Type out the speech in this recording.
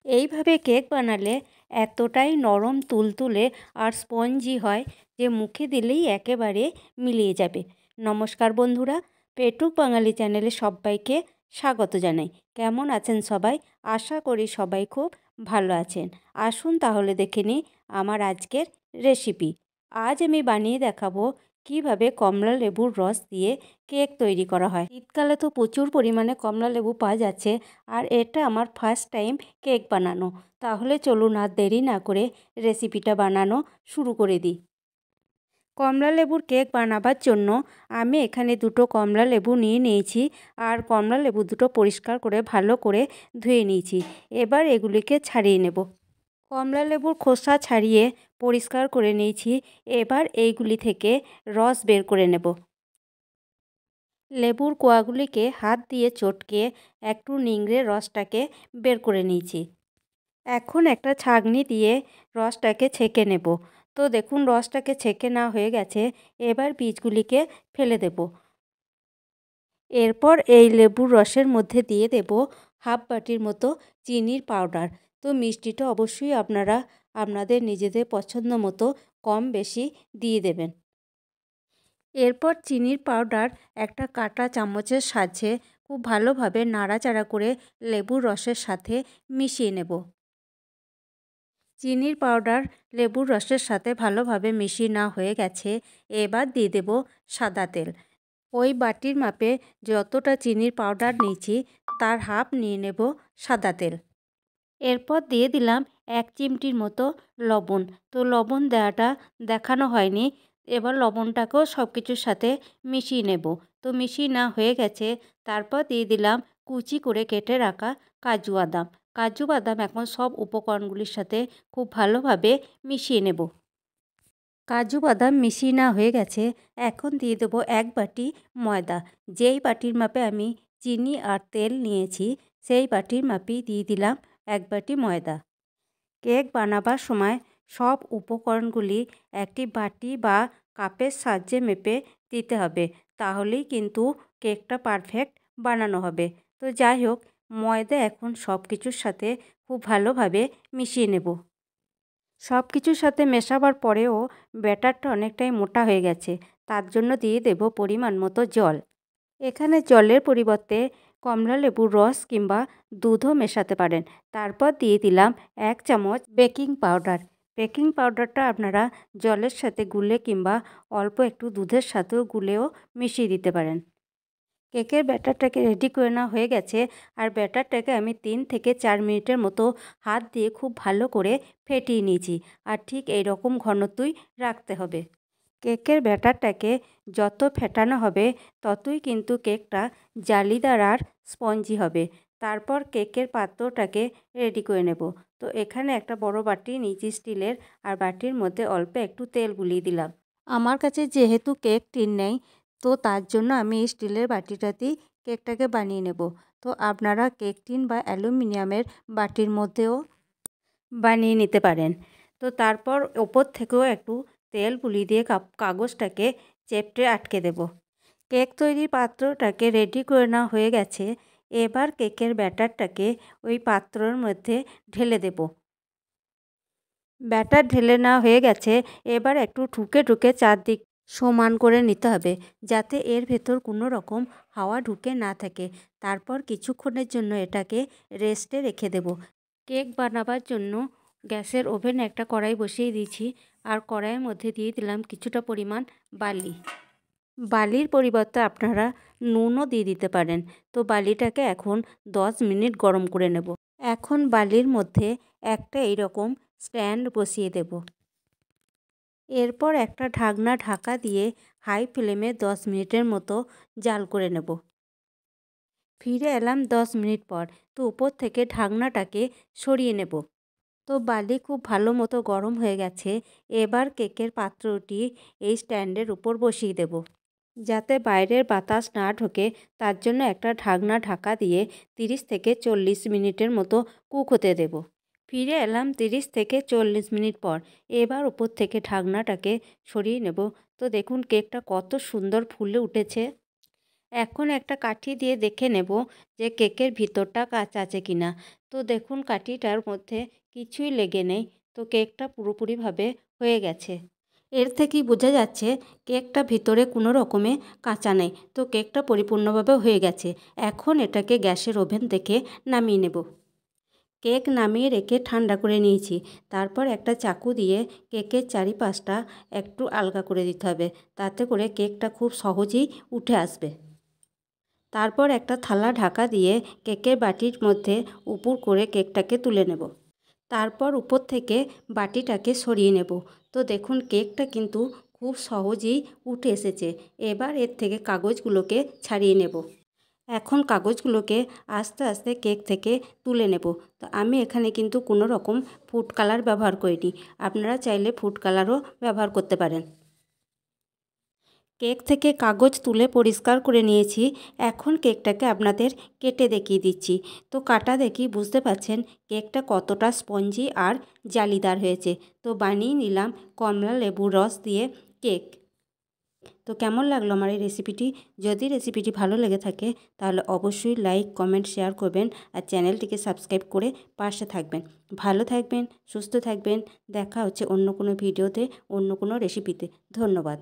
এইভাবে কেক বানালে এতটাই নরম তুলতুলে আর স্পঞ্জি হয় যে মুখে দিলেই একেবারে মিলিয়ে যাবে। নমস্কার বন্ধুরা, পেটুক বাঙালি চ্যানেলে সবাইকে স্বাগত জানাই। কেমন আছেন সবাই? আশা করি সবাই খুব ভালো আছেন। আসুন তাহলে দেখে নিই আমার আজকের রেসিপি। আজ আমি বানিয়ে দেখাবো কিভাবে কমলা লেবুর রস দিয়ে কেক তৈরি করা হয়। শীতকালে তো প্রচুর পরিমাণে কমলা লেবু পাওয়া যাচ্ছে, আর এটা আমার ফার্স্ট টাইম কেক বানানো। তাহলে চলুন আর দেরি না করে রেসিপিটা বানানো শুরু করে দিই। কমলা লেবুর কেক বানাবার জন্য আমি এখানে দুটো কমলা লেবু নিয়ে নিয়েছি, আর কমলা লেবু দুটো পরিষ্কার করে ভালো করে ধুয়ে নিয়েছি। এবার এগুলিকে ছাড়িয়ে নেব। কমলা লেবুর খোসা ছাড়িয়ে পরিষ্কার করে নিয়েছি। এবার এইগুলি থেকে রস বের করে নেব। লেবুর কোয়াগুলিকে হাত দিয়ে চটকে একটু নিংড়ে রসটাকে বের করে নিয়েছি। এখন একটা ছাঁকনি দিয়ে রসটাকে ছেঁকে নেব। তো দেখুন রসটাকে ছেঁকে নেওয়া হয়ে গেছে। এবার বীজগুলিকে ফেলে দেব। এরপর এই লেবুর রসের মধ্যে দিয়ে দেব হাফ বাটির মতো চিনির পাউডার। তো মিষ্টিটা অবশ্যই আপনারা আপনাদের নিজেদের পছন্দ মতো কম বেশি দিয়ে দেবেন। এরপর চিনির পাউডার একটা কাঁটা চামচের সাহায্যে খুব ভালোভাবে নাড়াচাড়া করে লেবুর রসের সাথে মিশিয়ে নেব। চিনির পাউডার লেবুর রসের সাথে ভালোভাবে মিশিয়ে নেওয়া হয়ে গেছে। এবার দিয়ে দেব সাদা তেল। ওই বাটির মাপে যতটা চিনির পাউডার নিয়েছি তার হাফ নিয়ে নেব সাদা তেল। এরপর দিয়ে দিলাম 1 চিমটির মতো লবণ। তো লবণ দেওয়াটা দেখানো হয়নি। এবার লবণটাকেও সব কিছুর সাথে মিশিয়ে নেব। তো মিশিয়ে নেওয়া হয়ে গেছে। তারপর দিয়ে দিলাম কুচি করে কেটে রাখা কাজু বাদাম। কাজু বাদাম এখন সব উপকরণগুলির সাথে খুব ভালোভাবে মিশিয়ে নেব। কাজু বাদাম মিশিয়ে নেওয়া হয়ে গেছে। এখন দিয়ে দেবো 1 বাটি ময়দা। যেই বাটির মাপে আমি চিনি আর তেল নিয়েছি সেই বাটির মাপেই দিয়ে দিলাম 1 বাটি ময়দা। কেক বানাবার সময় সব উপকরণগুলি একটি বাটি বা কাপের সাহায্যে মেপে দিতে হবে, তাহলেই কিন্তু কেকটা পারফেক্ট বানানো হবে। তো যাই হোক, ময়দা এখন সব কিছুর সাথে খুব ভালোভাবে মিশিয়ে নেব। সব কিছুর সাথে মেশাবার পরেও ব্যাটারটা অনেকটাই মোটা হয়ে গেছে, তার জন্য দিয়ে দেব পরিমাণ মতো জল। এখানে জলের পরিবর্তে কমলা লেবুর রস কিংবা দুধও মেশাতে পারেন। তারপর দিয়ে দিলাম 1 চামচ বেকিং পাউডার। বেকিং পাউডারটা আপনারা জলের সাথে গুলে কিংবা অল্প একটু দুধের সাথেও গুলেও মিশিয়ে দিতে পারেন। কেকের ব্যাটারটাকে রেডি করে নেওয়া হয়ে গেছে, আর ব্যাটারটাকে আমি 3 থেকে 4 মিনিটের মতো হাত দিয়ে খুব ভালো করে ফেটিয়ে নিয়েছি, আর ঠিক এই রকম ঘনত্বই রাখতে হবে। কেকের ব্যাটারটাকে যত ফেটানো হবে ততই কিন্তু কেকটা জালিদার আর স্পঞ্জি হবে। তারপর কেকের পাত্রটাকে রেডি করে নেব। তো এখানে একটা বড় বাটি নিয়েছি স্টিলের, আর বাটির মধ্যে অল্প একটু তেল বুলিয়ে দিলাম। আমার কাছে যেহেতু কেক টিন নেই, তো তার জন্য আমি এই স্টিলের বাটিটাতেই কেকটাকে বানিয়ে নেব। তো আপনারা কেক টিন বা অ্যালুমিনিয়ামের বাটির মধ্যেও বানিয়ে নিতে পারেন। তো তারপর ওপর থেকেও একটু তেল বুলিয়ে দিয়ে কাগজটাকে চেপটে আটকে দেব। কেক তৈরির পাত্রটাকে রেডি করে নেওয়া হয়ে গেছে। এবার কেকের ব্যাটারটাকে ওই পাত্রর মধ্যে ঢেলে দেব। ব্যাটার ঢেলে নেওয়া হয়ে গেছে। এবার একটু ঠুকে ঠুকে চারদিক সমান করে নিতে হবে, যাতে এর ভেতর কোনো রকম হাওয়া ঢুকে না থাকে। তারপর কিছুক্ষণের জন্য এটাকে রেস্টে রেখে দেব। কেক বানাবার জন্য গ্যাসের ওভেনে একটা কড়াই বসিয়ে দিয়েছি, আর কড়াইয়ের মধ্যে দিয়ে দিলাম কিছুটা পরিমাণ বালি। বালির পরিবর্তে আপনারা নুনও দিয়ে দিতে পারেন। তো বালিটাকে এখন 10 মিনিট গরম করে নেব। এখন বালির মধ্যে একটা এইরকম স্ট্যান্ড বসিয়ে দেব। এরপর একটা ঢাকনা ঢাকা দিয়ে হাই ফ্লেমে 10 মিনিটের মতো জাল করে নেব। ফিরে এলাম 10 মিনিট পর। তো উপর থেকে ঢাকনাটাকে সরিয়ে নেব। তো বালি খুব ভালো মতো গরম হয়ে গেছে। এবার কেকের পাত্রটি এই স্ট্যান্ডের উপর বসিয়ে দেব। যাতে বাইরের বাতাস না ঢোকে তার জন্য একটা ঢাকনা ঢাকা দিয়ে 30 থেকে 40 মিনিটের মতো কুক হতে দেব। ফিরে এলাম 30 থেকে 40 মিনিট পর। এবার উপর থেকে ঢাকনাটাকে সরিয়ে নেব। তো দেখুন কেকটা কত সুন্দর ফুলে উঠেছে। এখন একটা কাঠি দিয়ে দেখে নেব যে কেকের ভিতরটা কাঁচা আছে কিনা। তো দেখুন কাঠিটার মধ্যে কিছুই লেগে নেই, তো কেকটা পুরোপুরিভাবে হয়ে গেছে। এর থেকেই বোঝা যাচ্ছে কেকটা ভিতরে কোনো রকমে কাঁচা নেই, তো কেকটা পরিপূর্ণভাবে হয়ে গেছে। এখন এটাকে গ্যাসের ওভেন থেকে নামিয়ে নেব। কেক নামিয়ে রেখে ঠান্ডা করে নিয়েছি। তারপর একটা চাকু দিয়ে কেকের চারিপাশটা একটু আলগা করে দিতে হবে, তাতে করে কেকটা খুব সহজেই উঠে আসবে। তারপর একটা থালা ঢাকা দিয়ে কেকের বাটির মধ্যে উপর করে কেকটাকে তুলে নেব। তারপর উপর থেকে বাটিটাকে সরিয়ে নেব। তো দেখুন কেকটা কিন্তু খুব সহজেই উঠে এসেছে। এবার এর থেকে কাগজগুলোকে ছাড়িয়ে নেব। এখন কাগজগুলোকে আস্তে আস্তে কেক থেকে তুলে নেব। তো আমি এখানে কিন্তু কোনো রকম ফুড কালার ব্যবহার করিনি, আপনারা চাইলে ফুড কালারও ব্যবহার করতে পারেন। কেক থেকে কাগজ তুলে পরিষ্কার করে নিয়েছি। এখন কেকটাকে আপনাদের কেটে দেখিয়ে দিচ্ছি। তো কাটা দেখি বুঝতে পারছেন কেকটা কতটা স্পঞ্জি আর জালিদার হয়েছে। তো বানিয়ে নিলাম কমলা লেবুর রস দিয়ে কেক। তো কেমন লাগলো আমার এই রেসিপিটি? যদি রেসিপিটি ভালো লেগে থাকে তাহলে অবশ্যই লাইক, কমেন্ট, শেয়ার করবেন আর চ্যানেলটিকে সাবস্ক্রাইব করে পাশে থাকবেন। ভালো থাকবেন, সুস্থ থাকবেন। দেখা হচ্ছে অন্য কোনো ভিডিওতে, অন্য কোনো রেসিপিতে। ধন্যবাদ।